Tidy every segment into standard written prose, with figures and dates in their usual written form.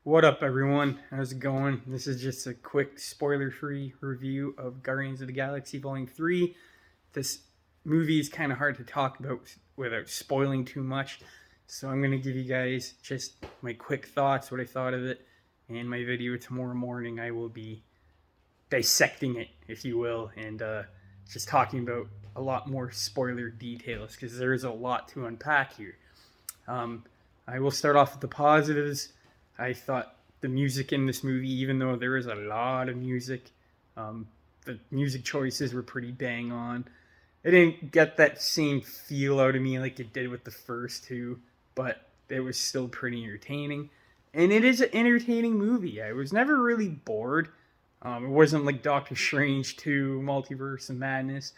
What up, everyone? How's it going? This is just a quick spoiler-free review of Guardians of the Galaxy Volume 3. This movie is kind of hard to talk about without spoiling too much, so I'm going to give you guys just my quick thoughts, what I thought of it. In my video tomorrow morning, I will be dissecting it, if you will, and just talking about a lot more spoiler details, because there is a lot to unpack here. I will start off with the positives. I thought the music in this movie, even though there is a lot of music, the music choices were pretty bang on. It didn't get that same feel out of me like it did with the first two, but it was still pretty entertaining. And it is an entertaining movie. I was never really bored. It wasn't like Doctor Strange 2, Multiverse of Madness,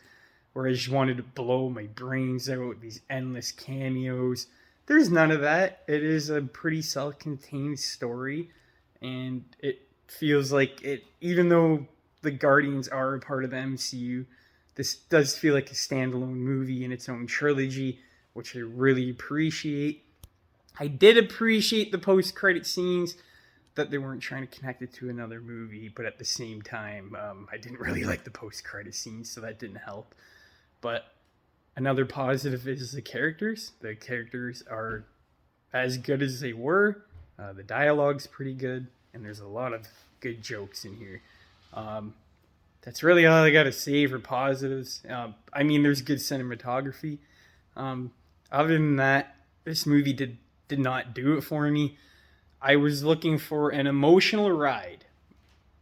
where I just wanted to blow my brains out with these endless cameos. There's none of that. It is a pretty self-contained story, and it feels like it, even though the Guardians are a part of the MCU, this does feel like a standalone movie in its own trilogy, which I really appreciate. I did appreciate the post-credit scenes, that they weren't trying to connect it to another movie, but at the same time, I didn't really like the post-credit scenes, so that didn't help. But another positive is the characters. The characters are as good as they were. The dialogue's pretty good, and there's a lot of good jokes in here. That's really all I got to say for positives. There's good cinematography. Other than that, this movie did not do it for me. I was looking for an emotional ride,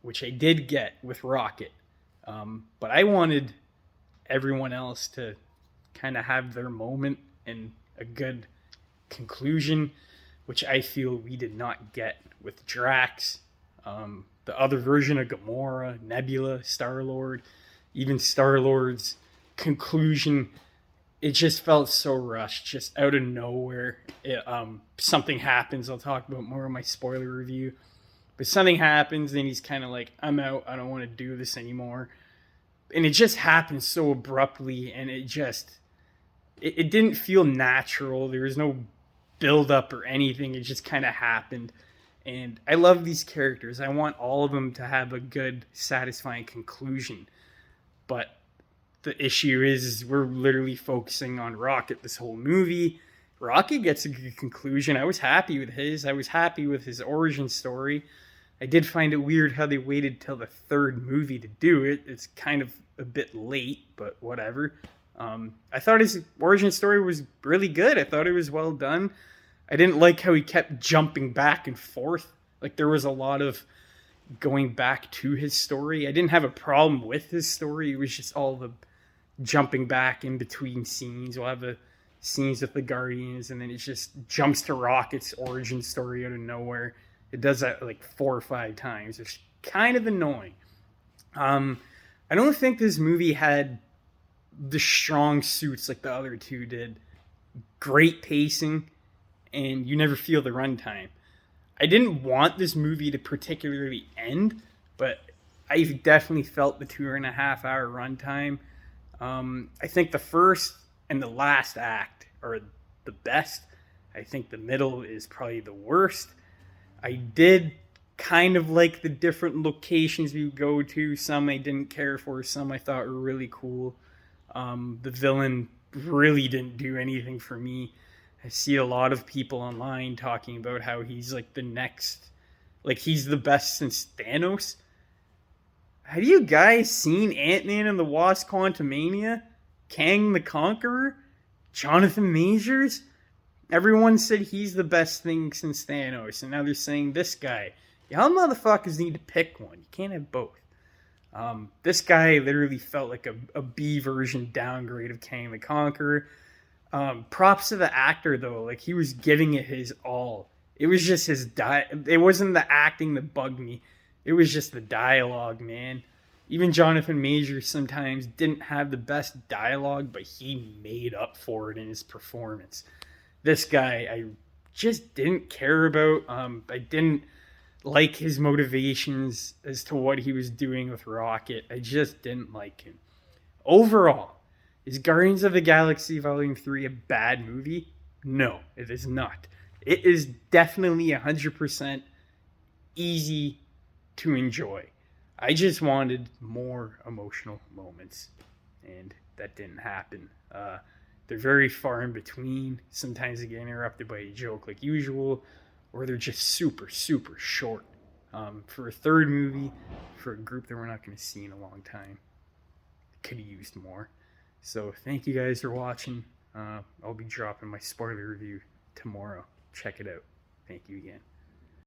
which I did get with Rocket. But I wanted everyone else to kind of have their moment and a good conclusion, which I feel we did not get with Drax, the other version of Gamora, Nebula, Star-Lord, even Star-Lord's conclusion. It just felt so rushed, just out of nowhere. Something happens. I'll talk about more in my spoiler review. But something happens, and he's kind of like, I'm out. I don't want to do this anymore. And it just happened so abruptly, and it didn't feel natural. There was no build-up or anything. It just kind of happened. And I love these characters. I want all of them to have a good, satisfying conclusion. But the issue is we're literally focusing on Rocket this whole movie. Rocket gets a good conclusion. I was happy with his. I was happy with his origin story. I did find it weird how they waited till the third movie to do it. It's kind of a bit late, but whatever. I thought his origin story was really good. I thought it was well done. I didn't like how he kept jumping back and forth. Like, there was a lot of going back to his story. I didn't have a problem with his story. It was just all the jumping back in between scenes. We'll have the scenes with the Guardians, and then it just jumps to Rocket's origin story out of nowhere. It does that like 4 or 5 times. It's kind of annoying. I don't think this movie had the strong suits like the other two did. Great pacing, and you never feel the runtime. I didn't want this movie to particularly end, but I definitely felt the 2.5 hour runtime. I think the first and the last act are the best. I think the middle is probably the worst. I did kind of like the different locations we go to. Some I didn't care for, some I thought were really cool. The villain really didn't do anything for me. I see a lot of people online talking about how he's like the next, like he's the best since Thanos. Have you guys seen Ant-Man and the Wasp: Quantumania? Kang the Conqueror? Jonathan Majors? Everyone said he's the best thing since Thanos, and now they're saying this guy. Y'all motherfuckers need to pick one. You can't have both. This guy literally felt like a B version downgrade of Kang the Conqueror. Props to the actor, though. Like, he was giving it his all. It was just his it wasn't the acting that bugged me. It was just the dialogue, man. Even Jonathan Majors sometimes didn't have the best dialogue, but he made up for it in his performance. This guy, I just didn't care about. I didn't like his motivations as to what he was doing with Rocket. I just didn't like him. Overall, is Guardians of the Galaxy Volume 3 a bad movie? No, it is not. It is definitely 100% easy to enjoy. I just wanted more emotional moments, and that didn't happen. They're very far in between. Sometimes they get interrupted by a joke like usual, or they're just super, super short. For a third movie, for a group that we're not going to see in a long time, could have used more. So thank you guys for watching. I'll be dropping my spoiler review tomorrow. Check it out. Thank you again.